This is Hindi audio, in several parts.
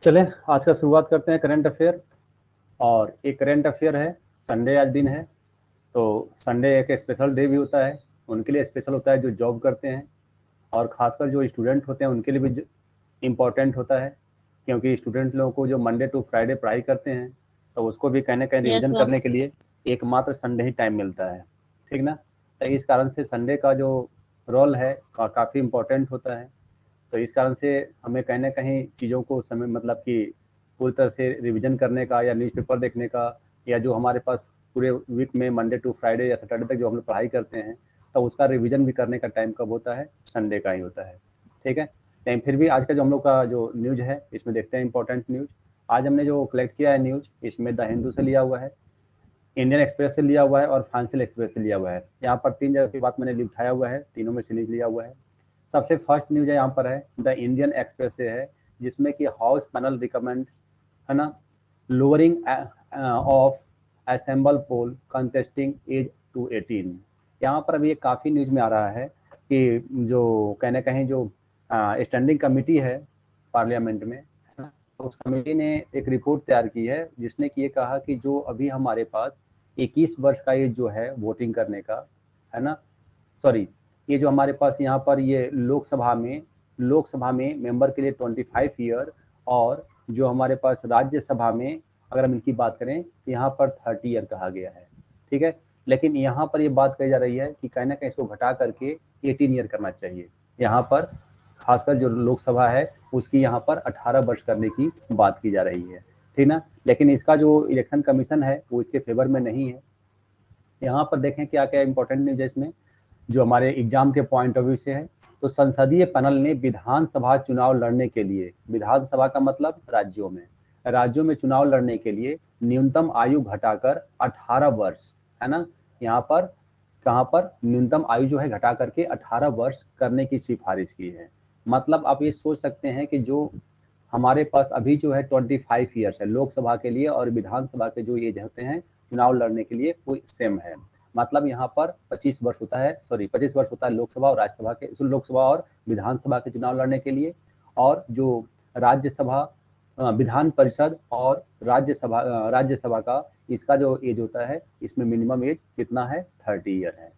चलें आज का शुरुआत करते हैं करंट अफेयर। और एक करंट अफेयर है, संडे आज दिन है, तो संडे एक स्पेशल डे भी होता है। उनके लिए स्पेशल होता है जो जॉब करते हैं, और ख़ासकर जो स्टूडेंट होते हैं उनके लिए भी इम्पोर्टेंट होता है, क्योंकि स्टूडेंट लोगों को जो मंडे टू फ्राइडे पढ़ाई करते हैं तो उसको भी कहीं ना कहीं यस रिविज़न सर। करने के लिए एकमात्र संडे ही टाइम मिलता है। ठीक ना। तो इस कारण से संडे का जो रोल है काफ़ी इम्पोर्टेंट होता है। तो इस कारण से हमें कहीं ना कहीं चीज़ों को समय मतलब कि पूरी तरह से रिवीजन करने का या न्यूज़पेपर देखने का, या जो हमारे पास पूरे वीक में मंडे टू फ्राइडे या सैटरडे तक जो हम लोग पढ़ाई करते हैं, तो उसका रिवीजन भी करने का टाइम कब होता है? संडे का ही होता है। ठीक है। लेकिन फिर भी आज का जो हम लोग का जो न्यूज़ है इसमें देखते हैं इंपॉर्टेंट न्यूज़। आज हमने जो कलेक्ट किया है न्यूज़, इसमें द हिंदू से लिया हुआ है, इंडियन एक्सप्रेस से लिया हुआ है और फाइनेंशियल एक्सप्रेस से लिया हुआ है। यहाँ पर तीन जगह की बात मैंने उठाया हुआ है, तीनों में से न्यूज़ लिया हुआ है। सबसे फर्स्ट न्यूज़ है यहाँ पर है द इंडियन एक्सप्रेस से है, जिसमें कि हाउस पैनल रिकमेंड्स, है ना, lowering of assembly poll contesting age to 18। यहाँ पर अभी ये काफ़ी न्यूज़ में आ रहा है कि जो कहीं ना कहीं जो स्टैंडिंग कमेटी है पार्लियामेंट में, है ना, तो उस कमेटी ने एक रिपोर्ट तैयार की है जिसने कि ये कहा कि जो अभी हमारे पास 21 वर्ष का एज जो है वोटिंग करने का, है ना, सॉरी, ये जो हमारे पास यहाँ पर ये लोकसभा में मेंबर के लिए 25 ईयर, और जो हमारे पास राज्यसभा में अगर हम इनकी बात करें तो यहाँ पर 30 ईयर कहा गया है। ठीक है। लेकिन यहाँ पर ये बात कही जा रही है कि कहीं ना कहीं इसको घटा करके 18 ईयर करना चाहिए। यहाँ पर खासकर जो लोकसभा है उसकी यहाँ पर 18 वर्ष करने की बात की जा रही है। ठीक ना। लेकिन इसका जो इलेक्शन कमीशन है वो इसके फेवर में नहीं है। यहाँ पर देखें क्या क्या इंपॉर्टेंट न्यूज है इसमें, जो हमारे एग्जाम के पॉइंट ऑफ व्यू से है। तो संसदीय पैनल ने विधानसभा चुनाव लड़ने के लिए, विधानसभा का मतलब राज्यों में चुनाव लड़ने के लिए न्यूनतम आयु घटाकर 18 वर्ष, है ना, यहाँ पर कहाँ पर न्यूनतम आयु जो है घटा करके 18 वर्ष करने की सिफारिश की है। मतलब आप ये सोच सकते हैं कि जो हमारे पास अभी जो है 25 ईयर्स है लोकसभा के लिए, और विधानसभा के जो एज होते हैं चुनाव लड़ने के लिए वो सेम है। मतलब यहाँ पर 25 वर्ष होता है, सॉरी 25 वर्ष होता है लोकसभा और राज्यसभा के, लोकसभा और विधानसभा के चुनाव लड़ने के लिए। और जो राज्यसभा, विधान परिषद और राज्यसभा का इसका जो एज होता है, इसमें मिनिमम एज कितना है? 30 ईयर है।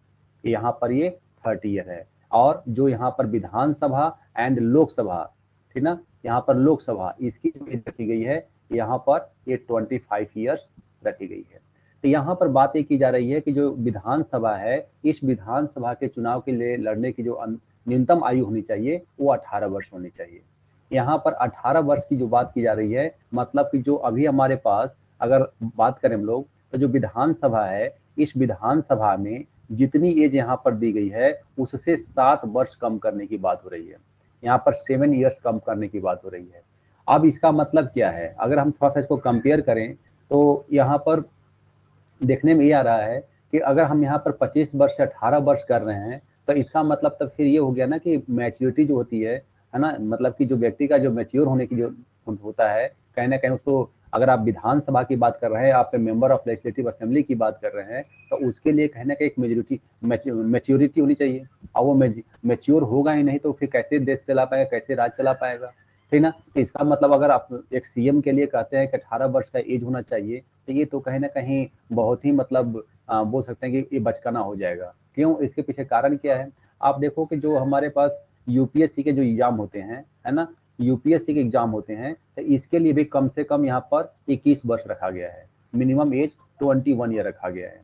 यहाँ पर ये 30 ईयर है। और जो यहाँ पर विधानसभा एंड लोकसभा, ठीक ना, यहाँ पर लोकसभा इसकी जो एज रखी गई है यहाँ पर ये 25 ईयर्स रखी गई है। तो यहाँ पर बात ये की जा रही है कि जो विधानसभा है, इस विधानसभा के चुनाव के लिए लड़ने की जो न्यूनतम आयु होनी चाहिए वो 18 वर्ष होनी चाहिए। यहाँ पर 18 वर्ष की जो बात की जा रही है, मतलब कि जो अभी हमारे पास अगर बात करें हम लोग, तो जो विधानसभा है इस विधानसभा में जितनी एज यहाँ पर दी गई है उससे 7 वर्ष कम करने की बात हो रही है। यहाँ पर 7 ईयर्स कम करने की बात हो रही है। अब इसका मतलब क्या है? अगर हम थोड़ा सा इसको कंपेयर करें तो यहाँ पर देखने में ये आ रहा है कि अगर हम यहाँ पर 25 वर्ष से 18 वर्ष कर रहे हैं, तो इसका मतलब तब फिर ये हो गया ना कि मैच्योरिटी जो होती है ना, मतलब कि जो व्यक्ति का जो मैच्योर होने की जो होता है, कहीं ना कहीं उसको, अगर आप विधानसभा की बात कर रहे हैं, आप मेंबर ऑफ लेजिस्लेटिव असेंबली की बात कर रहे हैं, तो उसके लिए कहीं ना कहीं एक मेजोरिटी मैच्योरिटी होनी चाहिए। और वो मैच्योर होगा ही नहीं तो फिर कैसे देश चला पाएगा, कैसे राज चला पाएगा? ठीक ना। तो इसका मतलब अगर आप एक सीएम के लिए कहते हैं कि 18 वर्ष का एज होना चाहिए, तो ये तो कहीं ना कहीं बहुत ही मतलब बोल सकते हैं कि ये बचकाना हो जाएगा। क्यों? इसके पीछे कारण क्या है? आप देखो कि जो हमारे पास यूपीएससी के जो एग्जाम होते हैं, है ना, यूपीएससी के एग्जाम होते हैं, तो इसके लिए भी कम से कम यहाँ पर 21 वर्ष रखा गया है, मिनिमम एज 21 ईयर रखा गया है।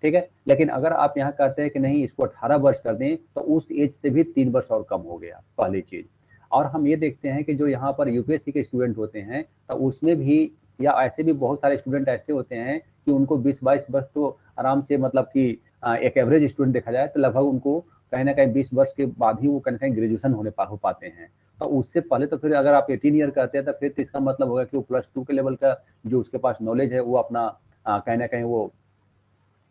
ठीक है। लेकिन अगर आप यहाँ कहते हैं कि नहीं इसको 18 वर्ष कर दें, तो उस एज से भी 3 वर्ष और कम हो गया, पहली चीज। और हम ये देखते हैं कि जो यहाँ पर यूपीएससी के स्टूडेंट होते हैं, तो उसमें भी, या ऐसे भी बहुत सारे स्टूडेंट ऐसे होते हैं कि उनको 20-22 वर्ष तो आराम से, मतलब कि एक एवरेज स्टूडेंट देखा जाए तो लगभग उनको कहीं ना कहीं 20 वर्ष के बाद ही वो कहीं ना कहीं ग्रेजुएशन हो पाते हैं। तो उससे पहले तो फिर अगर आप 18 ईयर कहते हैं तो फिर तो इसका मतलब होगा कि वो +2 के लेवल का जो उसके पास नॉलेज है वो अपना कहीं ना कहीं वो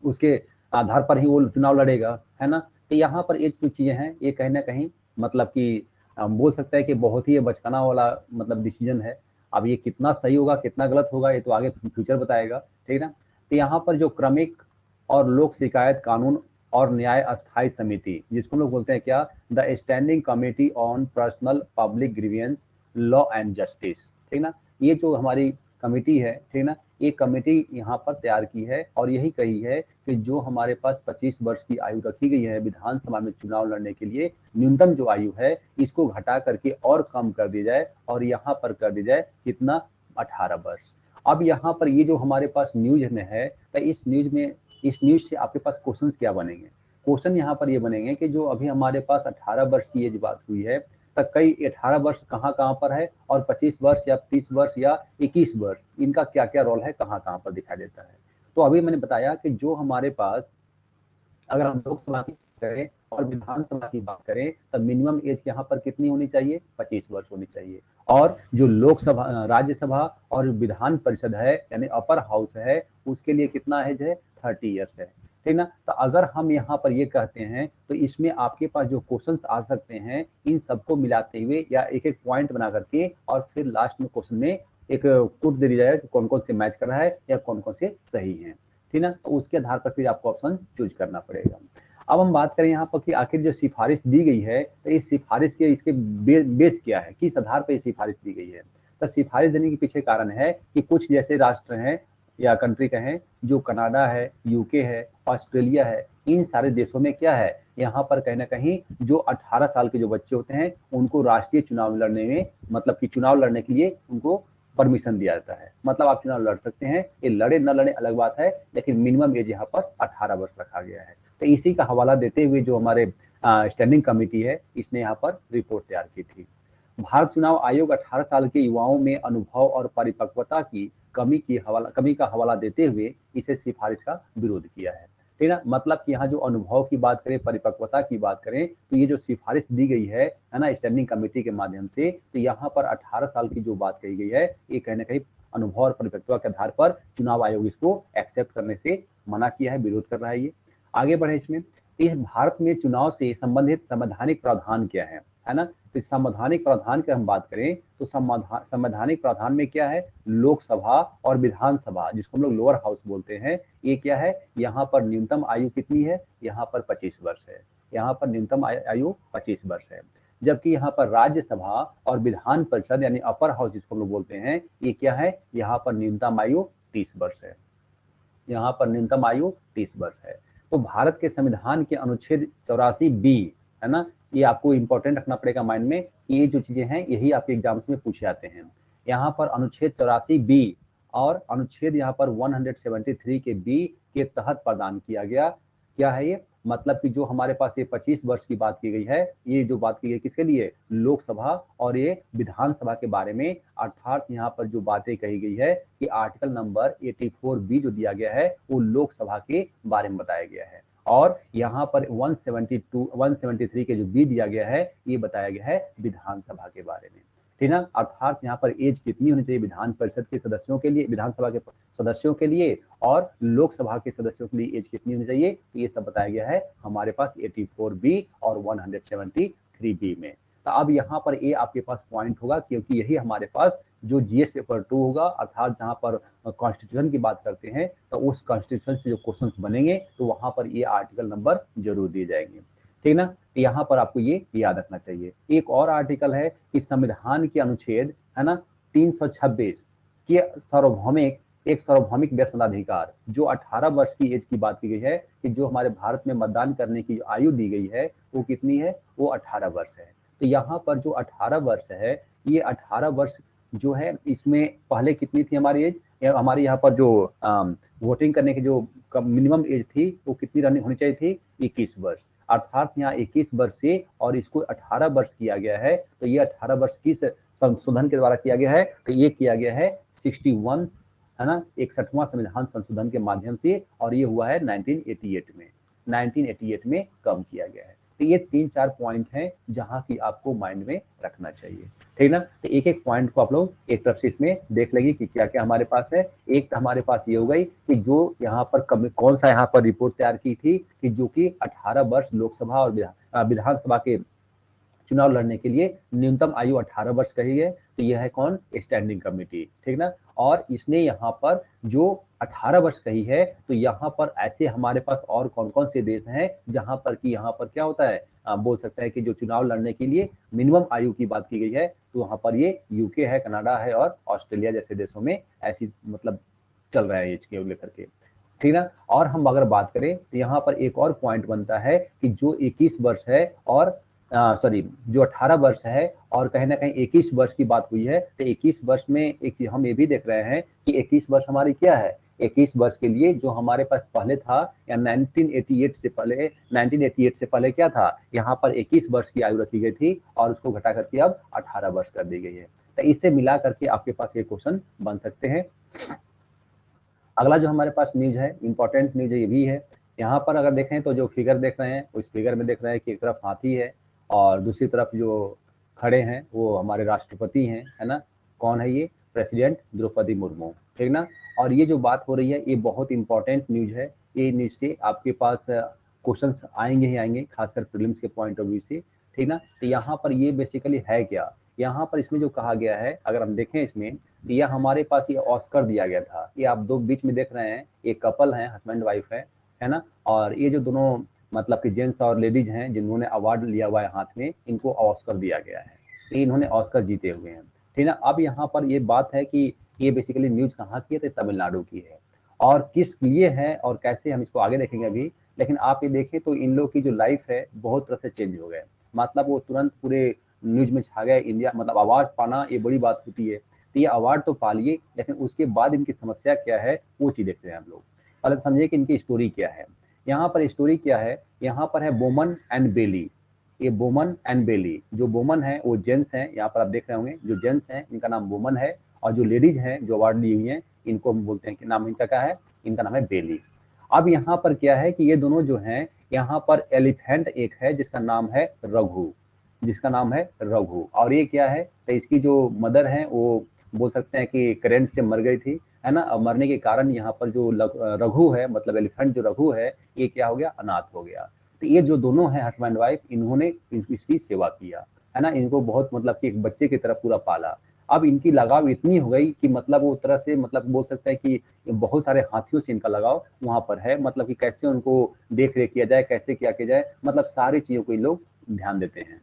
उसके आधार पर ही वो चुनाव लड़ेगा, है ना। तो यहाँ पर ये जो चीज़ें हैं ये कहीं ना कहीं मतलब कि बोल सकता है कि बहुत ही ये बचकाना वाला मतलब डिसीजन है। अब ये कितना सही होगा कितना गलत होगा ये तो आगे फ्यूचर बताएगा। ठीक है ना। तो यहाँ पर जो क्रमिक और लोक शिकायत कानून और न्याय अस्थायी समिति, जिसको हम लोग बोलते हैं क्या, the standing committee on personnel public grievance law and justice, ठीक ना। ये जो हमारी कमेटी है, ठीक ना, ये कमेटी यहाँ पर तैयार की है और यही कही है कि जो हमारे पास 25 वर्ष की आयु रखी गई है विधानसभा में चुनाव लड़ने के लिए, न्यूनतम जो आयु है इसको घटा करके और कम कर दी जाए और यहाँ पर कर दी जाए कितना, 18 वर्ष। अब यहाँ पर ये जो हमारे पास न्यूज में है, तो इस न्यूज से आपके पास क्वेश्चन क्या बनेंगे? क्वेश्चन यहाँ पर ये बनेंगे कि जो अभी हमारे पास 18 वर्ष की एज बात हुई है, तो कई 18 वर्ष कहाँ कहाँ पर है और 25 वर्ष या 30 वर्ष या 21 वर्ष, इनका क्या क्या रोल है, कहाँ कहाँ पर दिखाई देता है। तो अभी मैंने बताया कि जो हमारे पास, अगर हम लोकसभा की करें और विधानसभा की बात करें, तब मिनिमम एज यहाँ पर कितनी होनी चाहिए, 25 वर्ष होनी चाहिए। और जो लोकसभा, राज्यसभा और विधान परिषद है यानी अपर हाउस है, उसके लिए कितना एज है, 30 ईयर्स है, ठीक ना। तो अगर हम यहाँ पर ये कहते हैं तो इसमें आपके पास जो क्वेश्चंस आ सकते हैं, इन सबको मिलाते हुए या एक एक पॉइंट बना करके और फिर लास्ट में क्वेश्चन में एक कोट दे दिया जाएगा कि कौन कौन से मैच कर रहा है या कौन कौन से सही है, ठीक ना। तो उसके आधार पर फिर आपको ऑप्शन चूज करना पड़ेगा। अब हम बात करें यहाँ पर कि आखिर जो सिफारिश दी गई है, तो इस सिफारिश के इसके बेस क्या है, किस आधार पर सिफारिश दी गई है। तो सिफारिश देने के पीछे कारण है कि कुछ जैसे राष्ट्र हैं या कंट्री कहें, जो कनाडा है, यूके है, ऑस्ट्रेलिया है, इन सारे देशों में क्या है, यहाँ पर कहीं ना कहीं जो 18 साल के जो बच्चे होते हैं उनको राष्ट्रीय चुनाव लड़ने में, मतलब कि चुनाव लड़ने के लिए उनको परमिशन दिया जाता है। मतलब आप चुनाव लड़ सकते हैं, ये लड़े न लड़े अलग बात है, लेकिन मिनिमम एज यहाँ पर 18 वर्ष रखा गया है। तो इसी का हवाला देते हुए जो हमारे स्टैंडिंग कमेटी है, इसने यहाँ पर रिपोर्ट तैयार की थी। भारत चुनाव आयोग 18 साल के युवाओं में अनुभव और परिपक्वता की कमी का हवाला देते हुए इसे सिफारिश का विरोध किया है, ठीक है ना। मतलब कि यहाँ जो अनुभव की बात करें, परिपक्वता की बात करें, तो ये जो सिफारिश दी गई है ना, स्टैंडिंग कमेटी के माध्यम से, तो यहाँ पर 18 साल की जो बात कही गई है, ये कहीं ना कहीं अनुभव और परिपक्वता के आधार पर चुनाव आयोग इसको एक्सेप्ट करने से मना किया है, विरोध कर रहा है। ये आगे बढ़े इसमें, इस भारत में चुनाव से संबंधित संवैधानिक प्रावधान क्या है ना। तो संवैधानिक प्रावधान की हम बात करें तो संवैधानिक प्रावधान में क्या है, लोकसभा और विधानसभा, जिसको हम लोग लोअर हाउस बोलते हैं, ये क्या है, यहाँ पर न्यूनतम आयु कितनी है, यहाँ पर 25 वर्ष है। यहाँ पर न्यूनतम आयु 25 वर्ष है। जबकि यहाँ पर राज्यसभा और विधान परिषद यानी अपर हाउस जिसको हम लोग बोलते हैं, ये क्या है, यहाँ पर न्यूनतम आयु 30 वर्ष है। यहाँ पर न्यूनतम आयु 30 वर्ष है। तो भारत के संविधान के अनुच्छेद 84 बी, है ना, ये आपको इंपॉर्टेंट रखना पड़ेगा माइंड में, ये जो चीजें हैं यही आपके एग्जाम्स में पूछे जाते हैं। यहाँ पर अनुच्छेद 84 बी और अनुच्छेद यहाँ पर 173 के बी के तहत प्रदान किया गया, क्या है ये, मतलब कि जो हमारे पास ये 25 वर्ष की बात की गई है, ये जो बात की गई किसके लिए, लोकसभा और ये विधानसभा के बारे में। अर्थात यहाँ पर जो बातें कही गई है कि आर्टिकल नंबर 84 बी जो दिया गया है वो लोकसभा के बारे में बताया गया है, और यहाँ पर 173 के जो बी दिया गया है ये बताया गया है विधानसभा के बारे में, ठीक ना। अर्थात यहाँ पर एज कितनी होनी चाहिए विधान परिषद के सदस्यों के लिए, विधानसभा के सदस्यों के लिए, और लोकसभा के सदस्यों के लिए एज कितनी होनी चाहिए, तो ये सब बताया गया है हमारे पास 84 बी और 173 बी में। तो अब यहाँ पर ये आपके पास पॉइंट होगा, क्योंकि यही हमारे पास जो जीएस पेपर 2 होगा, अर्थात जहाँ पर कॉन्स्टिट्यूशन की बात करते हैं, तो उस कॉन्स्टिट्यूशन से जो क्वेश्चंस बनेंगे तो वहां पर ये आर्टिकल नंबर जरूर दिए जाएंगे, ठीक ना। यहाँ पर आपको ये याद रखना चाहिए। एक और आर्टिकल है कि संविधान के अनुच्छेद, है ना, 326 के सार्वभौमिक व्यक्ति मताधिकार, जो 18 वर्ष की एज की बात की गई है, कि जो हमारे भारत में मतदान करने की आयु दी गई है वो कितनी है, वो 18 वर्ष है। तो यहाँ पर जो 18 वर्ष है, ये 18 वर्ष जो है, इसमें पहले कितनी थी हमारी एज, हमारे यहाँ पर जो वोटिंग करने की जो मिनिमम एज थी वो कितनी रनिंग होनी चाहिए थी, 21 वर्ष। अर्थात यहाँ 21 वर्ष से और इसको 18 वर्ष किया गया है। तो ये 18 वर्ष किस संशोधन के द्वारा किया गया है, तो ये किया गया है 61, है ना, 61वां संविधान संशोधन के माध्यम से, और ये हुआ है 1988 में कम किया गया है। तो ये 3-4 पॉइंट हैं जहां की आपको माइंड में रखना चाहिए, ठीक ना। तो एक एक पॉइंट को आप लोग एक तरफ से इसमें देख लेंगे कि क्या क्या हमारे पास है। एक तो हमारे पास ये हो गई कि जो यहाँ पर कौन सा यहाँ पर रिपोर्ट तैयार की थी, कि जो कि 18 वर्ष लोकसभा और विधानसभा के चुनाव लड़ने के लिए न्यूनतम आयु 18 वर्ष कही है। तो यह है कौन, स्टैंडिंग कमेटी, ठीक ना। और इसने यहाँ पर जो 18 वर्ष कही है, तो यहाँ पर ऐसे हमारे पास और कौन कौन से देश हैं जहाँ पर कि यहाँ पर क्या होता है, बोल सकते हैं कि जो चुनाव लड़ने के लिए मिनिमम आयु की बात की गई है, तो वहाँ पर ये यूके है, कनाडा है और ऑस्ट्रेलिया जैसे देशों में ऐसी मतलब चल रहा है एज के लेकर के, ठीक ना। और हम अगर बात करें तो यहाँ पर एक और पॉइंट बनता है कि जो 21 वर्ष है और सॉरी जो 18 वर्ष है और कहीं ना कहीं 21 वर्ष की बात हुई है, तो 21 वर्ष में एक हम ये भी देख रहे हैं कि 21 वर्ष हमारी क्या है, 21 वर्ष के लिए जो हमारे पास पहले था या 1988 से पहले क्या था, यहाँ पर 21 वर्ष की आयु रखी गई थी और उसको घटा करके अब 18 वर्ष कर दी गई है। तो इससे मिला करके आपके पास ये क्वेश्चन बन सकते हैं। अगला जो हमारे पास न्यूज है, इंपॉर्टेंट न्यूज ये भी है। यहाँ पर अगर देखें तो जो फिगर देख रहे हैं उस फिगर में देख रहे हैं कि एक तरफ हाथी है और दूसरी तरफ जो खड़े हैं वो हमारे राष्ट्रपति हैं, है ना। कौन है ये, प्रेसिडेंट द्रौपदी मुर्मू, ठीक ना। और ये जो बात हो रही है ये बहुत इंपॉर्टेंट न्यूज है। ये न्यूज से आपके पास क्वेश्चंस आएंगे ही आएंगे, खासकर प्रीलिम्स के पॉइंट ऑफ व्यू से, ठीक ना। तो यहाँ पर ये बेसिकली है क्या, यहाँ पर इसमें जो कहा गया है, अगर हम देखें इसमें, यह हमारे पास ये ऑस्कर दिया गया था। ये आप दो बीच में देख रहे हैं, ये कपल है, हस्बैंड वाइफ है ना। और ये जो दोनों मतलब कि जेंट्स और लेडीज हैं जिन्होंने अवार्ड लिया हुआ है हाथ में, इनको ऑस्कर दिया गया है, तो इन्होंने ऑस्कर जीते हुए हैं, ठीक ना। अब यहाँ पर ये बात है कि ये बेसिकली न्यूज कहाँ की है, तो तमिलनाडु की है। और किस लिए है और कैसे, हम इसको आगे देखेंगे अभी। लेकिन आप ये देखें तो इन लोग की जो लाइफ है बहुत तरह से चेंज हो गए, मतलब वो तुरंत पूरे न्यूज में छा गए। इंडिया मतलब अवार्ड पाना ये बड़ी बात होती है, तो ये अवार्ड तो पा लिए, लेकिन उसके बाद इनकी समस्या क्या है वो चीज देखते हैं हम लोग। पहले समझिए कि इनकी स्टोरी क्या है। यहाँ पर स्टोरी क्या है, यहाँ पर है बोमन एंड बेली। ये बोमन एंड बेली, जो बोमन है वो जेंट्स हैं, यहाँ पर आप देख रहे होंगे जो जेंट्स हैं इनका नाम बोमन है, और जो लेडीज हैं जो अवार्ड ली हुई हैं इनको हम बोलते हैं कि नाम इनका क्या है, इनका नाम है बेली। अब यहाँ पर क्या है कि ये दोनों जो हैं, यहाँ पर एलिफेंट एक है जिसका नाम है रघु, जिसका नाम है रघु। और ये क्या है, तो इसकी जो मदर है वो बोल सकते हैं कि करंट से मर गई थी, है ना। और मरने के कारण यहाँ पर जो रघु है, मतलब एलिफेंट जो रघु है, ये क्या हो गया, अनाथ हो गया। तो ये जो दोनों हैं हस्बैंड वाइफ, इन्होंने इसकी सेवा किया, है ना। इनको बहुत मतलब कि एक बच्चे की तरह पूरा पाला। अब इनकी लगाव इतनी हो गई कि मतलब वो तरह से मतलब बोल सकते हैं कि बहुत सारे हाथियों से इनका लगाव वहां पर है, मतलब कि कैसे उनको देख रेख किया जाए, कैसे क्या किया जाए, मतलब सारी चीजों को ये लोग ध्यान देते हैं।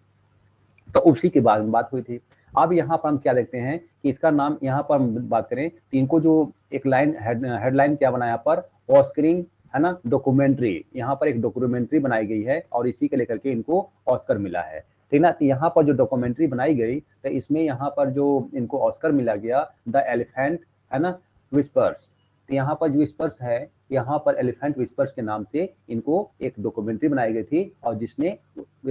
तो उसी के बाद में बात हुई थी। अब यहाँ पर हम क्या देखते हैं कि इसका नाम, यहाँ पर हम बात करें तो इनको जो एक लाइन हेडलाइन क्या बनाया पर, ऑस्करिंग, है ना, डॉक्यूमेंट्री। यहाँ पर एक डॉक्यूमेंट्री बनाई गई है और इसी के लेकर के इनको ऑस्कर मिला है, ठीक ना। तो यहाँ पर जो डॉक्यूमेंट्री बनाई गई, तो इसमें यहाँ पर जो इनको ऑस्कर मिला गया, द एलिफेंट, है ना, विस्पर्स। तो यहाँ पर जो विस्पर्स है, यहाँ पर एलिफेंट विस्पर्स के नाम से इनको एक डॉक्यूमेंट्री बनाई गई थी और जिसने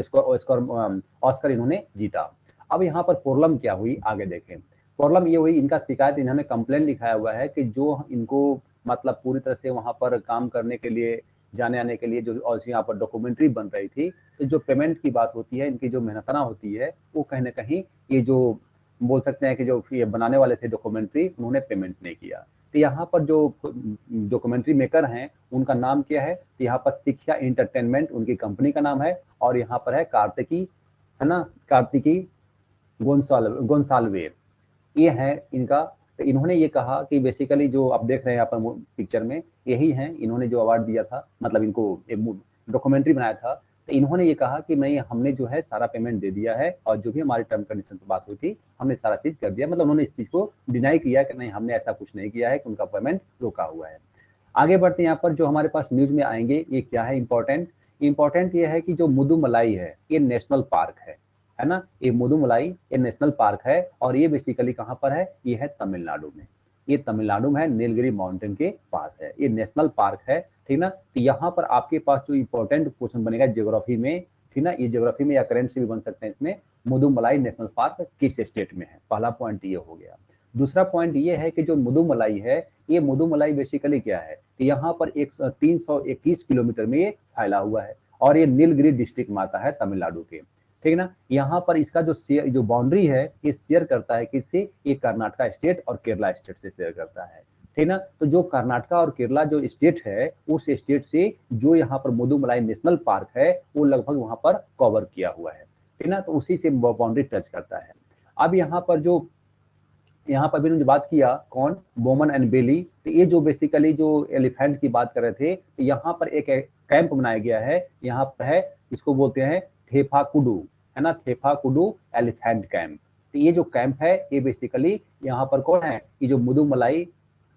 ऑस्कर इन्होंने जीता। अब यहाँ पर प्रॉब्लम क्या हुई आगे देखें। प्रॉब्लम ये हुई, इनका शिकायत, इन्होंने कंप्लेंट लिखाया हुआ है कि जो इनको मतलब पूरी तरह से वहां पर काम करने के लिए, जाने आने के लिए जो और यहाँ पर डॉक्यूमेंट्री बन रही थी, तो जो पेमेंट की बात होती है, इनकी जो मेहनतना होती है, वो कहीं ना कहीं ये जो बोल सकते हैं कि जो ये बनाने वाले थे डॉक्यूमेंट्री, उन्होंने पेमेंट नहीं किया। तो यहाँ पर जो डॉक्यूमेंट्री मेकर हैं उनका नाम क्या है, तो यहाँ पर शिक्षा इंटरटेनमेंट उनकी कंपनी का नाम है, और यहाँ पर है कार्तिकी, है ना, कार्तिकी गोंसाल्वे, ये है इनका। तो इन्होंने ये कहा कि बेसिकली जो आप देख रहे हैं यहाँ पर पिक्चर में, यही है इन्होंने जो अवार्ड दिया था, मतलब इनको डॉक्यूमेंट्री बनाया था। तो इन्होंने ये कहा कि नहीं, हमने जो है सारा पेमेंट दे दिया है और जो भी हमारी टर्म कंडीशन पर बात हुई थी हमने सारा चीज कर दिया, मतलब उन्होंने इस चीज को डिनाई किया कि नहीं, हमने ऐसा कुछ नहीं किया है कि उनका पेमेंट रोका हुआ है। आगे बढ़ते हैं, यहाँ पर जो हमारे पास न्यूज में आएंगे ये क्या है इंपॉर्टेंट। इंपॉर्टेंट ये है कि जो मुदुमलाई है ये नेशनल पार्क है ना। ये मुदुमलाई ये नेशनल पार्क है और ये बेसिकली कहाँ पर है, ये है तमिलनाडु में। ये तमिलनाडु में है, नीलगिरी माउंटेन के पास है, ये नेशनल पार्क है, ठीक ना। तो यहाँ पर आपके पास जो इंपॉर्टेंट क्वेश्चन बनेगा ज्योग्राफी में, ठीक ना, ये ज्योग्राफी में या करंट से भी बन सकते हैं इसमें, मुदुमलाई नेशनल पार्क किस स्टेट में है, पहला पॉइंट ये हो गया। दूसरा पॉइंट ये है कि जो मुदुमलाई है, ये मुदुमलाई बेसिकली क्या है कि यहाँ पर 321 किलोमीटर में ये फैला हुआ है और ये नीलगिरी डिस्ट्रिक्ट में आता है तमिलनाडु के, ठीक ना। यहाँ पर इसका जो बाउंड्री है ये शेयर करता है किससे, ये कर्नाटका स्टेट और केरला स्टेट से शेयर करता है, ठीक ना। तो जो कर्नाटका और केरला जो स्टेट है, उस स्टेट से जो यहाँ पर मुदुमलाई नेशनल पार्क है वो लगभग वहां पर कवर किया हुआ है, ठीक ना। तो उसी से बाउंड्री टच करता है। अब यहाँ पर जो यहाँ पर भी उन्होंने बात किया कौन, बोमन एंड बेली, तो ये जो बेसिकली जो एलिफेंट की बात कर रहे थे, तो यहाँ पर एक कैंप बनाया गया है, यहाँ पर है, इसको बोलते हैं थेफाकुडू, है ना, थेफाकुडू एलिफेंट कैंप। तो ये जो कैंप है ये बेसिकली यहाँ पर कौन है, ये जो मुदुमलाई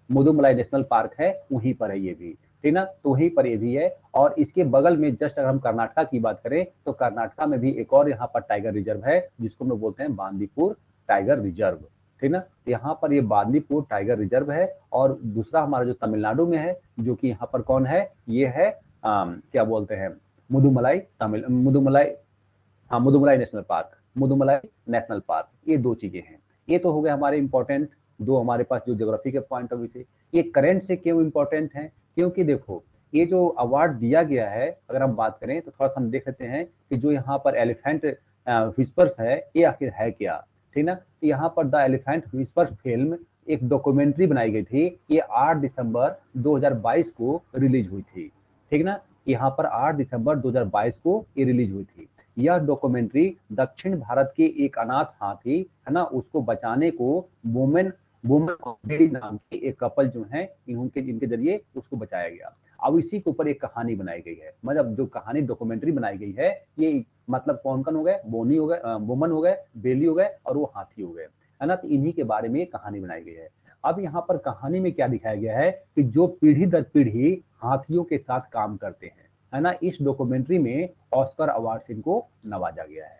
मुदुमलाई नेशनल पार्क है वहीं पर है ये भी, ठीक ना, तो वहीं पर ये भी है। और इसके बगल में जस्ट अगर हम कर्नाटका की बात करें तो कर्नाटका में भी एक और यहाँ पर टाइगर रिजर्व है जिसको हम लोग बोलते हैं बांदीपुर टाइगर रिजर्व, ठीक ना। यहाँ पर ये बांदीपुर टाइगर रिजर्व है। और दूसरा हमारा जो तमिलनाडु में है, जो कि यहाँ पर कौन है, ये है क्या बोलते हैं, मुदुमलाई, हाँ Mudumalai national park, Mudumalai national park, ये दो चीजें हैं। ये तो हो गए हमारे इंपॉर्टेंट दो हमारे पास जो ज्योग्राफी के पॉइंट ऑफ व्यू से। ये करंट से क्यों इंपॉर्टेंट है, क्योंकि देखो ये जो अवार्ड दिया गया है, अगर हम बात करें तो थोड़ा सा हम देख लेते हैं कि जो यहाँ पर एलिफेंट व्हिस्पर्स है ये आखिर है क्या, ठीक ना। तो यहाँ पर द एलिफेंट व्हिस्पर्स फिल्म एक डॉक्यूमेंट्री बनाई गई थी, ये 8 दिसंबर 2022 को रिलीज हुई थी, ठीक ना। यहाँ पर 8 दिसंबर 2022 को ये रिलीज हुई थी। यह डॉक्यूमेंट्री दक्षिण भारत के एक अनाथ हाथी, है ना, उसको बचाने को वुमेन वुमेन नाम के एक कपल जो है इनके जरिए उसको बचाया गया। अब इसी के ऊपर एक कहानी बनाई गई है, मतलब जो कहानी डॉक्यूमेंट्री बनाई गई है ये मतलब कौन कौन हो गए, बोनी हो गए, वुमन हो गए, बेली हो गए और वो हाथी हो गए, है ना। तो इन्हीं के बारे में कहानी बनाई गई है। अब यहाँ पर कहानी में क्या दिखाया गया है कि जो पीढ़ी दर पीढ़ी हाथियों के साथ काम करते हैं, है ना, इस डॉक्यूमेंट्री में ऑस्कर अवार्ड से इनको नवाजा गया है,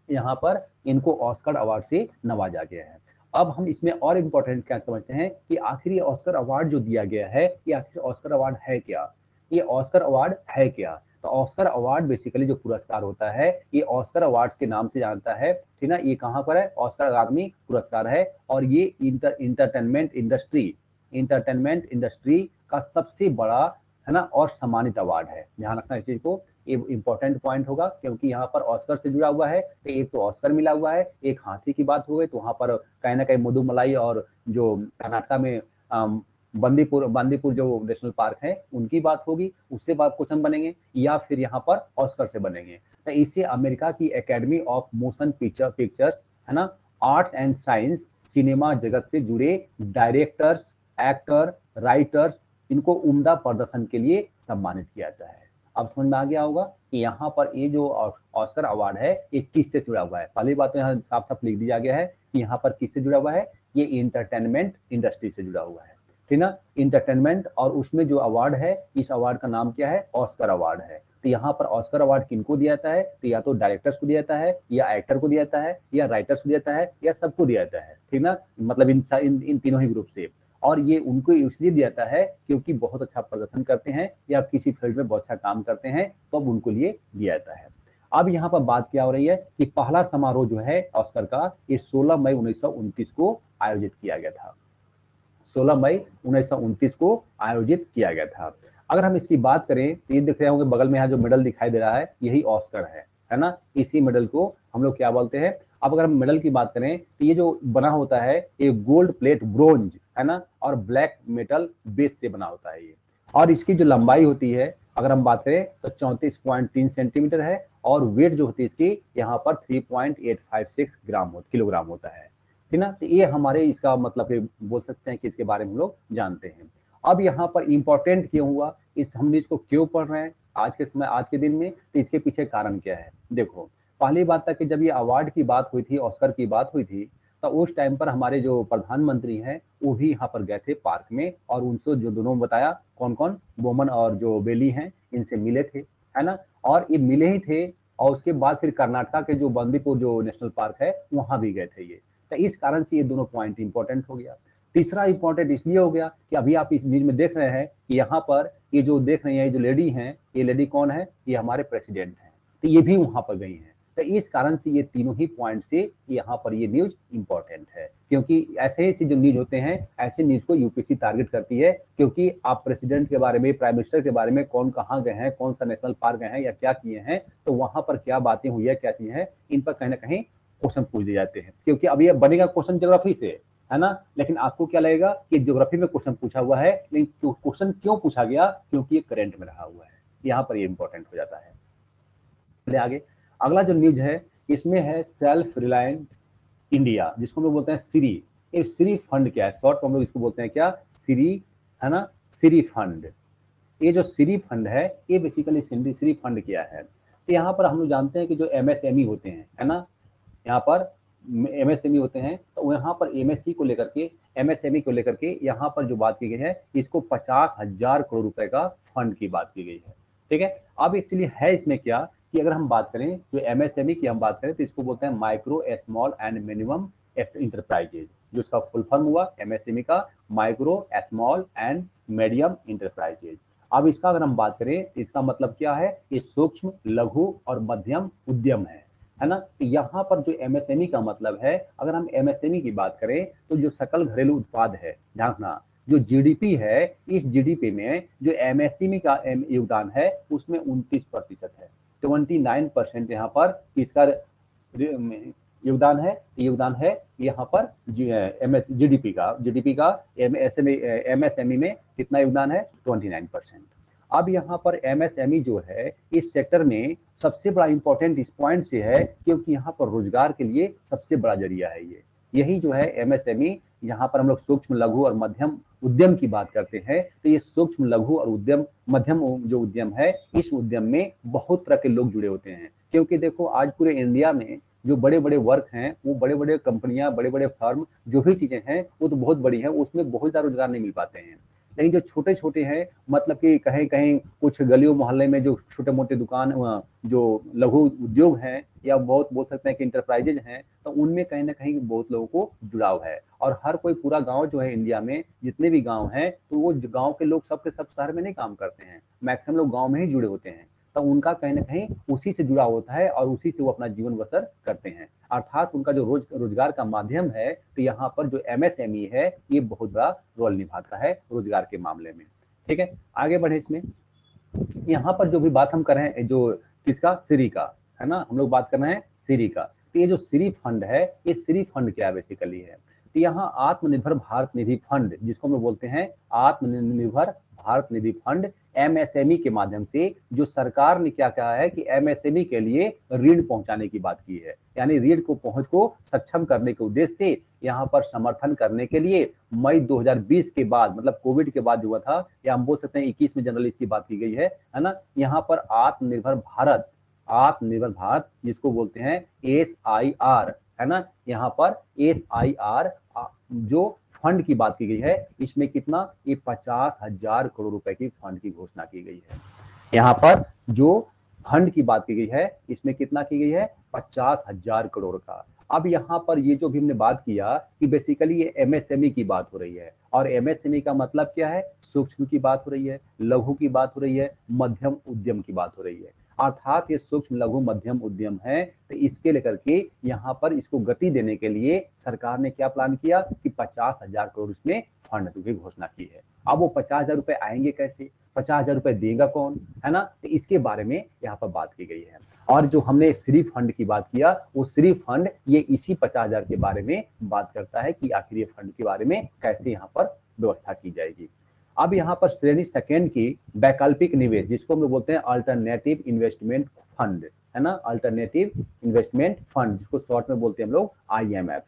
यहाँ पर इनको ऑस्कर अवार्ड से नवाजा गया है। अब हम इसमें और इम्पोर्टेंट क्या समझते हैं कि आखिर ये ऑस्कर अवार्ड जो दिया गया है, ये आखिर ऑस्कर अवार्ड है क्या, ये ऑस्कर अवार्ड है क्या। तो ऑस्कर अवार्ड बेसिकली जो पुरस्कार होता है ये ऑस्कर अवार्ड्स के नाम से जानता है, ठीक ना। ये कहाँ पर है, ऑस्कर अकादमी पुरस्कार है। और ये इंटरटेनमेंट इंडस्ट्री का सबसे बड़ा, है ना, और सम्मानित अवार्ड है। ध्यान रखना इस चीज को, ये इंपॉर्टेंट पॉइंट होगा क्योंकि यहाँ पर ऑस्कर से जुड़ा हुआ है। तो एक तो ऑस्कर मिला हुआ है, एक हाथी की बात हो गई, तो वहां पर कहीं ना कहीं मुदुमलाई और जो कर्नाटका में बांदीपुर जो नेशनल पार्क है उनकी बात होगी, उससे बात क्वेश्चन बनेंगे, या फिर यहाँ पर ऑस्कर से बनेंगे। तो इसे अमेरिका की एकेडमी ऑफ मोशन पिक्चर्स, है ना, आर्ट्स एंड साइंस सिनेमा जगत से जुड़े डायरेक्टर्स, एक्टर, राइटर्स, इनको उम्दा प्रदर्शन के लिए सम्मानित किया जाता है। अब समझ में आ गया होगा कि यहाँ पर ये जो ऑस्कर अवार्ड है ये किससे जुड़ा हुआ है। पहली बात तो यहाँ साफ साफ लिख दिया गया है कि यहाँ पर किससे जुड़ा हुआ है, ये इंटरटेनमेंट इंडस्ट्री से जुड़ा हुआ है, ठीक ना, इंटरटेनमेंट। और उसमें जो अवार्ड है, इस अवार्ड का नाम क्या है, ऑस्कर अवार्ड है। तो यहाँ पर ऑस्कर अवार्ड किनको दिया जाता है, तो या तो डायरेक्टर्स को दिया जाता है, या एक्टर को दिया जाता है, या राइटर्स को दिया जाता है, या सबको दिया जाता है, ठीक ना, मतलब इन तीनों ही ग्रुप से। और ये उनको इसलिए दिया जाता है क्योंकि बहुत अच्छा प्रदर्शन करते हैं या किसी फील्ड में बहुत अच्छा काम करते हैं, तो अब उनको लिए दिया जाता है। अब यहाँ पर बात क्या हो रही है कि पहला समारोह जो है ऑस्कर का ये 16 मई 1929 को आयोजित किया गया था, 16 मई 1929 को आयोजित किया गया था। अगर हम इसकी बात करें तो ये दिख रहे होंगे बगल में यहाँ जो मेडल दिखाई दे रहा है यही ऑस्कर है ना, इसी मेडल को हम लोग क्या बोलते हैं। अब अगर हम मेडल की बात करें तो ये जो बना होता है ये गोल्ड प्लेट ब्रोंज, है ना, और ब्लैक मेटल बेस से बना होता है ये। और इसकी जो लंबाई होती है अगर हम बात करें तो 34.3 सेंटीमीटर है, और वेट जो होती है इसकी यहाँ पर 3.856 किलोग्राम होता है, ठीक ना। तो ये हमारे इसका मतलब बोल सकते हैं कि इसके बारे में हम लोग जानते हैं। अब यहाँ पर इंपॉर्टेंट क्यों हुआ, इस हम इसको क्यों पढ़ रहे हैं आज के समय, आज के दिन में, तो इसके पीछे कारण क्या है। देखो पहली बात था कि जब ये अवार्ड की बात हुई थी, ऑस्कर की बात हुई थी, तो उस टाइम पर हमारे जो प्रधानमंत्री हैं वो भी यहाँ पर गए थे पार्क में, और उनसे जो दोनों बताया कौन कौन, बोमन और जो बेली हैं, इनसे मिले थे, है ना। और ये मिले ही थे, और उसके बाद फिर कर्नाटका के जो बंदीपुर जो नेशनल पार्क है वहां भी गए थे ये। तो इस कारण से ये दोनों पॉइंट इंपॉर्टेंट हो गया। तीसरा इंपॉर्टेंट इसलिए हो गया कि अभी आप इस न्यूज में देख रहे हैं कि यहाँ पर ये जो देख रहे हैं ये जो लेडी हैं, ये लेडी कौन है, ये हमारे प्रेसिडेंट हैं, तो ये भी वहां पर गई हैं। तो इस कारण से ये तीनों ही पॉइंट से यहाँ पर ये न्यूज इंपॉर्टेंट है, क्योंकि ऐसे ही जो न्यूज होते हैं ऐसे न्यूज को यूपीएससी टारगेट करती है, क्योंकि आप प्रेसिडेंट के बारे में, प्राइम मिनिस्टर के बारे में, कौन कहाँ गए हैं, कौन सा नेशनल पार्क गए हैं या क्या किए हैं, तो वहां पर क्या बातें हुई है, क्या चीजें हैं, इन पर कहीं ना कहीं क्वेश्चन पूछ दिए जाते हैं। क्योंकि अब ये बनेगा क्वेश्चन ज्योग्राफी से, है ना, लेकिन आपको क्या लगेगा कि ज्योग्राफी में क्वेश्चन पूछा हुआ है, लेकिन क्वेश्चन क्यों पूछा गया, क्योंकि ये करंट में रहा हुआ है, यहाँ पर ये इंपॉर्टेंट हो जाता है। चलिए आगे, अगला जो न्यूज है इसमें है सेल्फ रिलायंट इंडिया, जिसको हम लोग बोलते हैं सीरी, ये श्री फंड क्या है, शॉर्ट हम लोग इसको बोलते हैं क्या, श्री, है ना, श्री फंड। ये जो श्री फंड है ये बेसिकली श्री फंड क्या है, तो यहाँ पर हम लोग जानते हैं कि जो एमएसएमई होते हैं, है ना, यहाँ पर एमएसएमई होते हैं, तो यहाँ पर एमएससी को लेकर के, एमएसएमई को लेकर के यहाँ पर जो बात की गई है, इसको 50,000 करोड़ रुपए का फंड की बात की गई है। ठीक है, अब एक्चुअली है इसमें क्या कि अगर हम बात करें जो एमएसएमई की हम बात करें तो इसको बोलते हैं micro small and minimum enterprises, जो इसका फुल फॉर्म हुआ एमएसएमई का, micro small and medium enterprises. अब इसका अगर हम बात करें तो इसका मतलब क्या है, ये सूक्ष्म, लघु और मध्यम उद्यम है ना। तो यहाँ पर जो एमएसएमई का मतलब है, अगर हम एमएसएमई की बात करें तो जो सकल घरेलू उत्पाद है, ध्यान रखना, जो जीडीपी है, इस जीडीपी में जो एमएसएमई का योगदान है उसमें 29% है, 29% यहाँ पर इसका योगदान है यहाँ पर जीडीपी का एमएसएमई में कितना योगदान है, 29%। अब यहाँ पर एमएसएमई जो है इस सेक्टर में सबसे बड़ा इंपॉर्टेंट इस पॉइंट से है क्योंकि यहाँ पर रोजगार के लिए सबसे बड़ा जरिया है ये, यही जो है एमएसएमई। यहाँ पर हम लोग सूक्ष्म, लघु और मध्यम उद्यम की बात करते हैं, तो ये सूक्ष्म, लघु और उद्यम, मध्यम जो उद्यम है, इस उद्यम में बहुत तरह के लोग जुड़े होते हैं। क्योंकि देखो आज पूरे इंडिया में जो बड़े बड़े वर्क हैं, वो बड़े बड़े कंपनियां, बड़े बड़े फर्म, जो भी चीजें हैं वो तो बहुत बड़ी है, उसमें बहुत ज्यादा रोजगार नहीं मिल पाते हैं। लेकिन जो छोटे छोटे हैं, मतलब कि कहीं कहीं कुछ गलियों मोहल्ले में जो छोटे मोटे दुकान, जो लघु उद्योग हैं या बहुत बोल सकते हैं कि इंटरप्राइजेज हैं, तो उनमें कहीं ना कहीं बहुत लोगों को जुड़ाव है। और हर कोई, पूरा गांव जो है इंडिया में जितने भी गांव हैं, तो वो गांव के लोग सब के सब शहर में नहीं काम करते हैं, मैक्सिमम लोग गांव में ही जुड़े होते हैं, तो उनका कहीं ना कहीं उसी से जुड़ा होता है और उसी से वो अपना जीवन बसर करते हैं, अर्थात उनका जो रोजगार का माध्यम है। तो यहाँ पर जो एमएसएमई है ये बहुत बड़ा रोल निभाता है रोजगार के मामले में। ठीक है, आगे बढ़े इसमें। यहाँ पर जो भी बात हम कर रहे हैं, जो किसका, श्री का, है ना, हम लोग बात कर रहे हैं श्री का। तो ये जो श्री फंड है, ये श्री फंड क्या बेसिकली है, तो यहाँ आत्मनिर्भर भारत निधि फंड, जिसको हम लोग बोलते हैं आत्मनिर्भर भारत निधि फंड, एमएसएमई के माध्यम से जो सरकार ने क्या कहा है कि एमएसएमई के लिए ऋण पहुंचाने की बात की है, यानी ऋण को पहुंच को सक्षम करने के उद्देश्य से यहाँ पर समर्थन करने के लिए मई 2020 के बाद, मतलब कोविड के बाद जो हुआ था, या हम बोल सकते हैं 21 में जनरली इसकी बात की गई है ना, यहाँ पर आत्मनिर्भर भारत जिसको बोलते हैं SIR, है ना, यहाँ पर SIR जो फंड की बात की गई है, इसमें कितना, ये 50,000 करोड़ रुपए की फंड की घोषणा की गई है। यहाँ पर जो फंड की बात की गई है इसमें कितना की गई है, 50,000 करोड़ का। अब यहाँ पर ये जो भी हमने बात किया कि बेसिकली ये एमएसएमई की बात हो रही है, और एमएसएमई का मतलब क्या है, सूक्ष्म की बात हो रही है, लघु की बात हो रही है, मध्यम उद्यम की बात हो रही है, अर्थात ये सूक्ष्म, लघु, मध्यम उद्यम है। तो इसके लेकर के यहाँ पर इसको गति देने के लिए सरकार ने क्या प्लान किया कि 50,000 करोड़ इसमें फंड की घोषणा की है। अब वो 50,000 रुपए आएंगे कैसे, 50,000 रुपए देगा कौन, है ना, तो इसके बारे में यहाँ पर बात की गई है। और जो हमने श्री फंड की बात किया, वो श्री फंड ये इसी 50,000 के बारे में बात करता है कि आखिर ये फंड के बारे में कैसे यहाँ पर व्यवस्था की जाएगी। अब यहाँ पर श्रेणी सेकेंड की वैकल्पिक निवेश, जिसको हम लोग बोलते हैं अल्टरनेटिव इन्वेस्टमेंट फंड, है ना, अल्टरनेटिव इन्वेस्टमेंट फंड, जिसको शॉर्ट में बोलते हैं हम लोग IMF,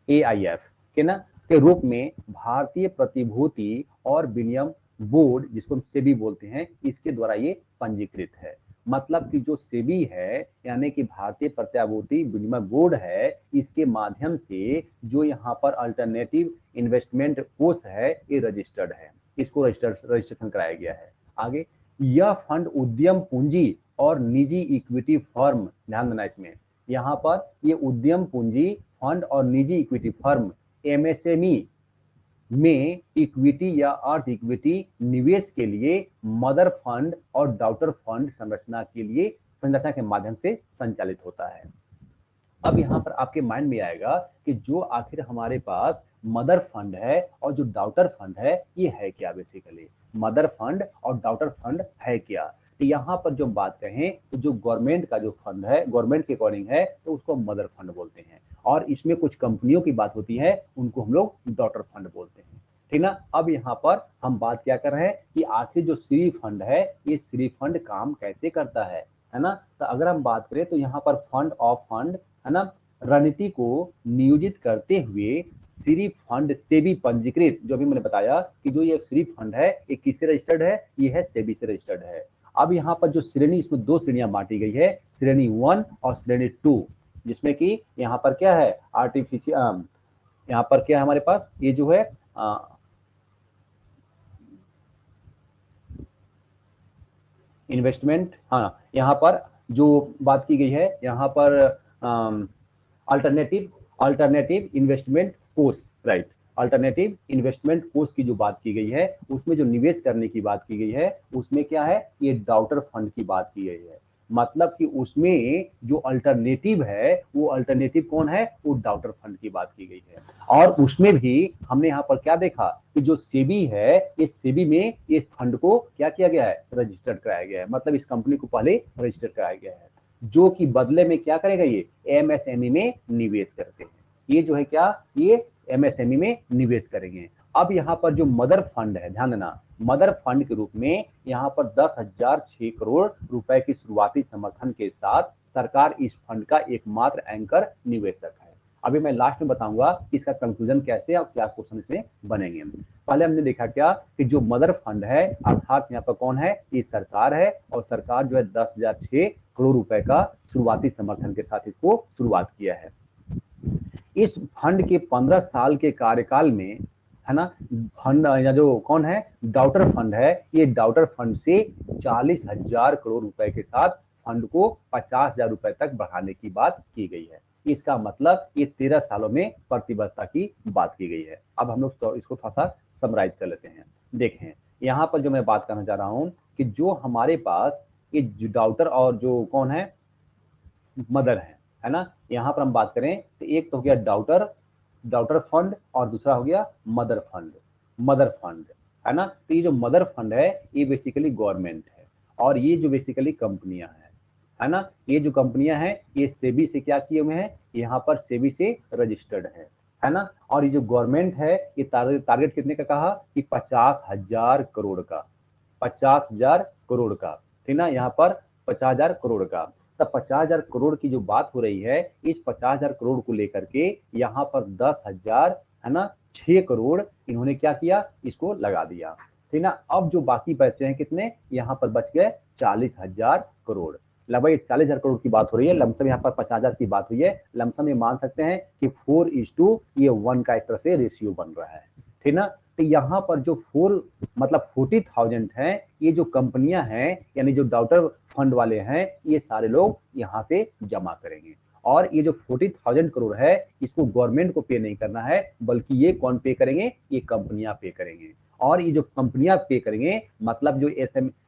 AIF के ना, के रूप में भारतीय प्रतिभूति और विनिमय बोर्ड, जिसको हम सेबी बोलते हैं, इसके द्वारा ये पंजीकृत है। मतलब कि जो सेबी है, यानी कि भारतीय प्रतिभूति विनिमय बोर्ड है, इसके माध्यम से जो यहाँ पर अल्टरनेटिव इन्वेस्टमेंट कोष है ये रजिस्टर्ड है, इसको रजिस्ट्रेशन कराया गया है। आगे, यह फंड उद्यम पूंजी और निजी इक्विटी फर्म, ध्यान देना इसमें, यहाँ पर ये उद्यम पूंजी फंड और निजी इक्विटी फर्म एमएसएमई में इक्विटी या अर्थ इक्विटी निवेश के लिए मदर फंड और डॉटर फंड संरचना के माध्यम से संचालित होता है। अब यहाँ पर आपके माइंड में आएगा कि जो आखिर हमारे पास मदर फंड है और जो डॉटर फंड है, ये है क्या बेसिकली, मदर फंड और डॉटर फंड है क्या। तो यहाँ पर जो बात कहें तो जो गवर्नमेंट का जो फंड है, गवर्नमेंट के अकॉर्डिंग है, तो उसको मदर फंड बोलते हैं, और इसमें कुछ कंपनियों की बात होती है, उनको हम लोग डॉटर फंड बोलते हैं। ठीक ना। अब यहाँ पर हम बात क्या कर रहे हैं कि आखिर जो श्री फंड है, ये श्री फंड काम कैसे करता है ना। तो अगर हम बात करें तो यहाँ पर फंड ऑफ फंड, है ना, रणनीति को नियोजित करते हुए सिरी फंड सेबी पंजीकृत, जो भी मैंने बताया कि जो ये सिरी फंड है ये किससे रजिस्टर्ड है, ये है सेबी से रजिस्टर्ड है। अब यहाँ पर जो श्रेणी, इसमें दो श्रेणियां बांटी गई है, श्रेणी 1 और श्रेणी 2, जिसमें कि यहाँ पर क्या है, आर्टिफिशियल, यहाँ पर क्या है हमारे पास, ये जो है इन्वेस्टमेंट, हाँ यहाँ पर जो बात की गई है, यहाँ पर alternative alternative investment course, right, alternative investment course की जो बात की गई है, उसमें जो निवेश करने की बात की गई है, उसमें क्या है, ये डॉटर फंड की बात की गई है। मतलब कि उसमें जो अल्टरनेटिव है, वो अल्टरनेटिव कौन है, वो डॉटर फंड की बात की गई है। और उसमें भी हमने यहाँ पर क्या देखा कि जो सेबी है, ये सेबी में इस फंड को क्या किया गया है, रजिस्टर्ड कराया गया है, मतलब इस कंपनी को पहले रजिस्टर कराया गया है, जो कि बदले में क्या करेगा, ये एमएसएमई में निवेश करते हैं। ये जो है क्या, ये एमएसएमई में निवेश करेंगे। अब यहाँ पर जो मदर फंड है, ध्यान देना, मदर फंड के रूप में यहाँ पर 10,006 करोड़ रुपए की शुरुआती समर्थन के साथ सरकार इस फंड का एकमात्र एंकर निवेशक है। अभी मैं लास्ट में बताऊंगा कि इसका कंक्लूजन कैसे और क्या क्वेश्चन इसमें बनेंगे। पहले हमने देखा क्या कि जो मदर फंड है, अर्थात यहाँ पर कौन है, ये सरकार है, और सरकार जो है 10,006 करोड़ रुपए का शुरुआती समर्थन के साथ इसको शुरुआत किया है। इस फंड के 15 साल के कार्यकाल में, है ना, फंड या जो कौन है, डॉटर फंड है, ये डॉटर फंड से 40,000 करोड़ रुपए के साथ फंड को 50,000 रुपए तक बढ़ाने की बात की गई है। इसका मतलब ये 13 सालों में प्रतिबद्धता की बात की गई है। अब हम लोग इसको थोड़ा सा समराइज कर लेते हैं। देखें, यहाँ पर जो मैं बात करना चाह रहा हूँ कि जो हमारे पास ये डॉटर और जो कौन है, मदर है ना, यहाँ पर हम बात करें तो एक तो हो गया डॉटर फंड और दूसरा हो गया मदर फंड, है ना। तो ये जो मदर फंड है, ये बेसिकली गवर्नमेंट है, और ये जो बेसिकली कंपनियां हैं, है ना, ये जो कंपनियां हैं ये सेबी से क्या किए हुए हैं, यहाँ पर सेबी से रजिस्टर्ड है ना। और ये जो गवर्नमेंट है, ये टारगेट कितने का कहा कि 50,000 करोड़ का, 50,000 करोड़ का, ठीक ना, यहाँ पर 50,000 करोड़ का। तब 50,000 करोड़ की जो बात हो रही है, इस 50,000 करोड़ को लेकर के यहाँ पर 10,000, है ना, 6 करोड़ इन्होंने क्या किया, इसको लगा दिया, ठीक ना। अब जो बाकी बचे हैं कितने, यहाँ पर बच गए 40,000 करोड़, लगभग 40,000 करोड़ की बात हो रही है, लमसम यहाँ पर 50,000 की बात हुई है, लमसम ये मान सकते हैं कि 4:1 का एक तरह से रेशियो बन रहा है, ठीक ना। तो यहाँ पर जो 4 मतलब 40,000 है, ये जो कंपनियां हैं, यानी जो डॉटर फंड वाले हैं, ये सारे लोग यहाँ से जमा करेंगे। और ये जो 40,000 करोड़ है, इसको गवर्नमेंट को पे नहीं करना है, बल्कि ये कौन पे करेंगे, ये कंपनियां पे करेंगे। और ये जो कंपनियां पे करेंगे, मतलब जो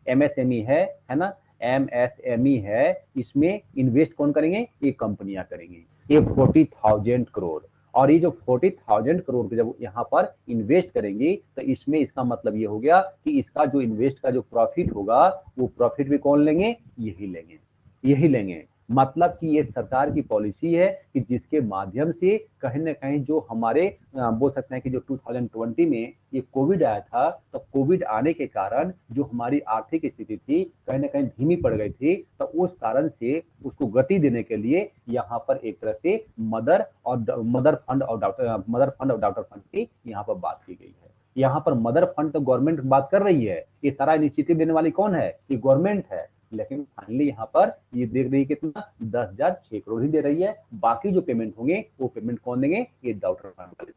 एमएसएमई है ना, एमएसएमई है, इसमें इन्वेस्ट कौन करेंगे, ये कंपनियां करेंगे, ये 40,000 करोड़। और ये जो 40,000 करोड़ के जब यहाँ पर इन्वेस्ट करेंगे, तो इसमें इसका मतलब ये हो गया कि इसका जो इन्वेस्ट का जो प्रॉफिट होगा, वो प्रॉफिट भी कौन लेंगे, यही लेंगे। मतलब कि ये सरकार की पॉलिसी है कि जिसके माध्यम से कहीं ना कहीं जो हमारे बोल सकते हैं कि जो 2020 में ये कोविड आया था, तो कोविड आने के कारण जो हमारी आर्थिक स्थिति थी कहीं ना कहीं धीमी पड़ गई थी, तो उस कारण से उसको गति देने के लिए यहाँ पर एक तरह से मदर फंड और डॉटर फंड की यहाँ पर बात की गई है। यहाँ पर मदर फंड तो गवर्नमेंट बात कर रही है, ये सारा इनिशिएटिव देने वाली कौन है, ये गवर्नमेंट है, लेकिन फाइनली यहाँ पर ये दे रही है कितना, 10,006 करोड़ ही दे रही है। बाकी जो पेमेंट होंगे वो पेमेंट कौन देंगे, ये डॉटर फंड वाले,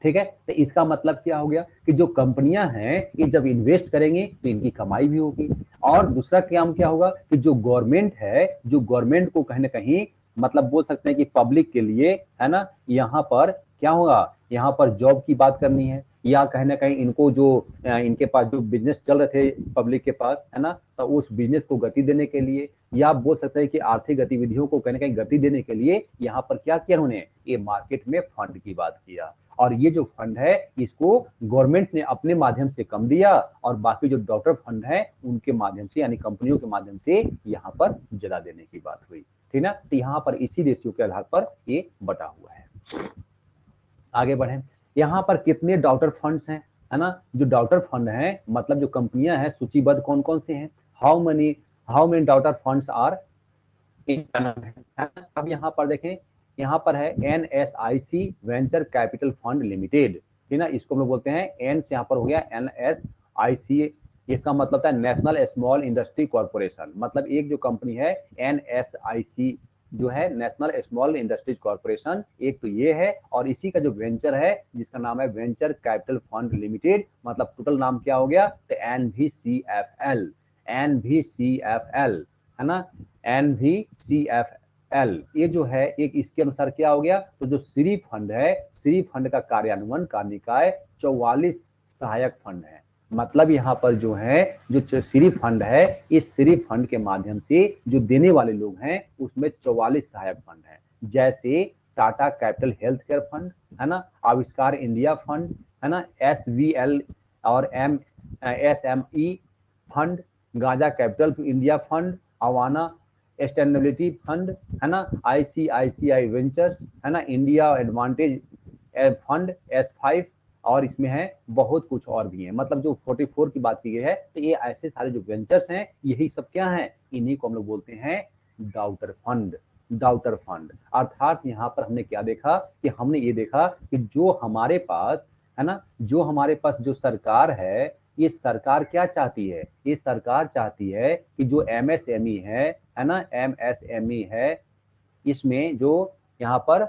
ठीक है। तो इसका मतलब क्या हो गया कि जो कंपनियां हैं ये जब इन्वेस्ट करेंगे तो इनकी कमाई भी होगी। और दूसरा काम क्या होगा कि जो गवर्नमेंट है, जो गवर्नमेंट को कहीं ना कहीं मतलब बोल सकते हैं कि पब्लिक के लिए, है ना, यहाँ पर क्या होगा, यहाँ पर जॉब की बात करनी है, या कहीं ना कहीं इनको जो इनके पास जो बिजनेस चल रहे थे पब्लिक के पास, है ना, तो उस बिजनेस को गति देने के लिए, या आप बोल सकते हैं कि आर्थिक गतिविधियों को कहीं ना कहीं गति देने के लिए यहाँ पर क्या किया उन्होंने, ये मार्केट में फंड की बात किया। और ये जो फंड है इसको गवर्नमेंट ने अपने माध्यम से कम दिया, और बाकी जो डॉटर फंड है उनके माध्यम से, यानी कंपनियों के माध्यम से यहाँ पर जला देने की बात हुई, ठीक ना। तो यहाँ पर इसी रेशियो के आधार पर ये बटा हुआ है। आगे बढ़े, यहाँ पर कितने डॉटर फंड्स हैं, है ना, जो डॉटर फंड है मतलब जो कंपनियां हैं सूचीबद्ध कौन कौन से हैं, how many daughter funds are इनका नाम है। अब यहाँ पर देखें, यहाँ पर है NSIC venture capital fund limited, ठीक ना, इसको हम लोग बोलते हैं एन से यहाँ पर हो गया NSIC, इसका मतलब है नेशनल स्मॉल इंडस्ट्री कॉर्पोरेशन। मतलब एक जो कंपनी है NSIC जो है नेशनल स्मॉल इंडस्ट्रीज कॉर्पोरेशन, एक तो ये है, और इसी का जो वेंचर है जिसका नाम है वेंचर कैपिटल फंड लिमिटेड, मतलब टोटल नाम क्या हो गया, तो NVCFL, NVCFL है ना, NVCFL। ये जो है एक इसके अनुसार क्या हो गया, तो जो श्री फंड है, श्री फंड का कार्यान्वयन का निकाय 44 सहायक फंड है। मतलब यहाँ पर जो है जो श्री फंड है, इस श्री फंड के माध्यम से जो देने वाले लोग हैं उसमें 44 सहायक फंड है, जैसे Tata capital health care fund है ना, आविष्कार इंडिया फंड है ना, SVL और SME फंड, गांजा capital India fund, Awana sustainability fund है ना, ICICI वेंचर्स है ना, इंडिया एडवांटेज फंड S5, और इसमें है बहुत कुछ और भी है। मतलब जो 44 की बात की गई है, तो ये ऐसे सारे जो वेंचर्स हैं यही सब क्या हैं, इन्हीं को हम लोग बोलते हैं डाउटर फंड। डाउटर फंड अर्थात यहाँ पर हमने क्या देखा, कि हमने ये देखा कि जो हमारे पास है ना, जो हमारे पास जो सरकार है, ये सरकार क्या चाहती है, ये सरकार चाहती है कि जो MSME है ना, MSME है, इसमें जो यहाँ पर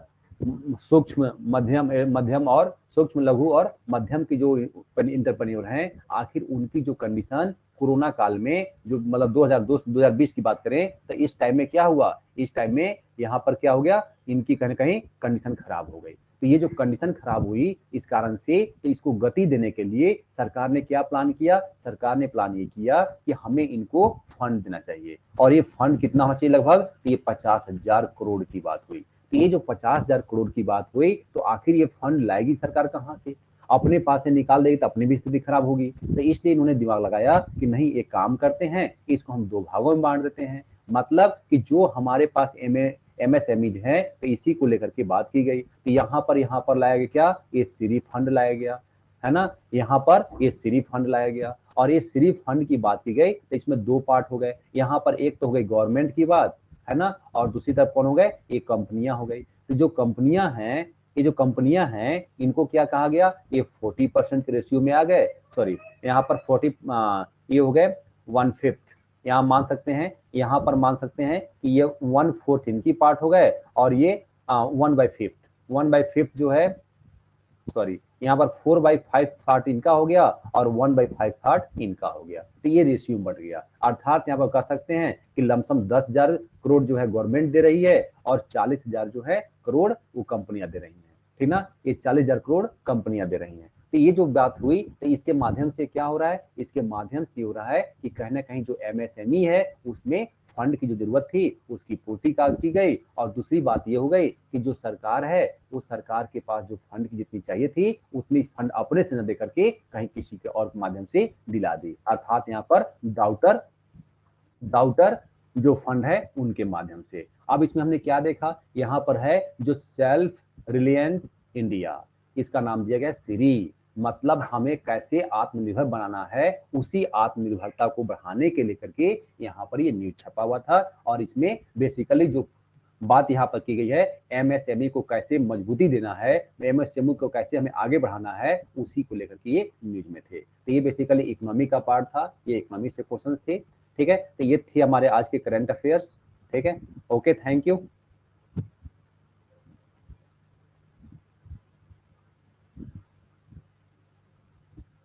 सूक्ष्म मध्यम मध्यम और सूक्ष्म लघु और मध्यम की जो इंटरप्रेन्योर हैं, आखिर उनकी जो कंडीशन कोरोना काल में जो मतलब 2020 की बात करें, तो इस टाइम में क्या हुआ, इस टाइम में यहाँ पर क्या हो गया, इनकी कहीं कहीं कंडीशन खराब हो गई। तो ये जो कंडीशन खराब हुई इस कारण से, तो इसको गति देने के लिए सरकार ने क्या प्लान किया, सरकार ने प्लान ये किया कि हमें इनको फंड देना चाहिए, और ये फंड कितना होना चाहिए, लगभग तो ये 50,000 करोड़ की बात हुई। तो ये जो 50,000 करोड़ की बात हुई, तो आखिर ये फंड लाएगी सरकार कहाँ से, अपने पास से निकाल देगी तो अपनी भी स्थिति खराब होगी। तो इसलिए इन्होंने दिमाग लगाया कि नहीं, एक काम करते हैं, इसको हम दो भागों में बांट देते हैं। मतलब कि जो हमारे पास MSME है, तो इसी को लेकर के बात की गई। तो यहाँ पर लाया गया क्या, ये श्री फंड लाया गया है ना, यहाँ पर ये श्री फंड लाया गया, और ये श्री फंड की बात की गई, तो इसमें दो पार्ट हो गए। यहाँ पर एक तो हो गई गवर्नमेंट की बात है ना, और दूसरी तरफ कौन हो गए, ये कंपनियां हो गई। तो जो कंपनियां हैं, ये जो कंपनियां हैं, इनको क्या कहा गया, ये 40% के रेशियो में आ गए, सॉरी यहाँ पर 40 ये हो गए 1/5, यहाँ मान सकते हैं, यहाँ पर मान सकते हैं कि ये 1/4 इनकी पार्ट हो गए, और ये 1/5 जो है, सॉरी यहाँ पर 4/5 पार्ट इनका हो गया, और 1/5 पार्ट इनका हो गया। तो ये रेशियो बढ़ गया। अर्थात यहाँ पर कह सकते हैं कि लमसम 10,000 करोड़ जो है गवर्नमेंट दे रही है, और 40,000 जो है करोड़ वो कंपनियां दे रही हैं, ठीक ना, ये 40,000 करोड़ कंपनियां दे रही हैं। तो ये जो बात हुई, तो इसके माध्यम से क्या हो रहा है, इसके माध्यम से हो रहा है कि कहीं ना कहीं जो MSME है उसमें फंड की जो जरूरत थी उसकी पूर्ति की गई, और दूसरी बात ये हो गई कि जो सरकार है, वो सरकार के पास जो फंड की जितनी चाहिए थी उतनी फंड अपने से न देकर के कहीं किसी के और माध्यम से दिला दी। अर्थात यहाँ पर डाउटर डाउटर जो फंड है उनके माध्यम से। अब इसमें हमने क्या देखा, यहाँ पर है जो सेल्फ रिलायंट इंडिया, इसका नाम दिया गया श्री। मतलब हमें कैसे आत्मनिर्भर बनाना है, उसी आत्मनिर्भरता को बढ़ाने के लेकर के यहाँ पर ये न्यूज छपा हुआ था। और इसमें बेसिकली जो बात यहाँ पर की गई है, MSME को कैसे मजबूती देना है, MSME को कैसे हमें आगे बढ़ाना है, उसी को लेकर के ये न्यूज में थे। तो ये बेसिकली इकोनॉमी का पार्ट था, ये इकोनॉमी से क्वेश्चन थे, ठीक है। तो ये थे हमारे आज के करंट अफेयर्स, ठीक है। Okay, thank you.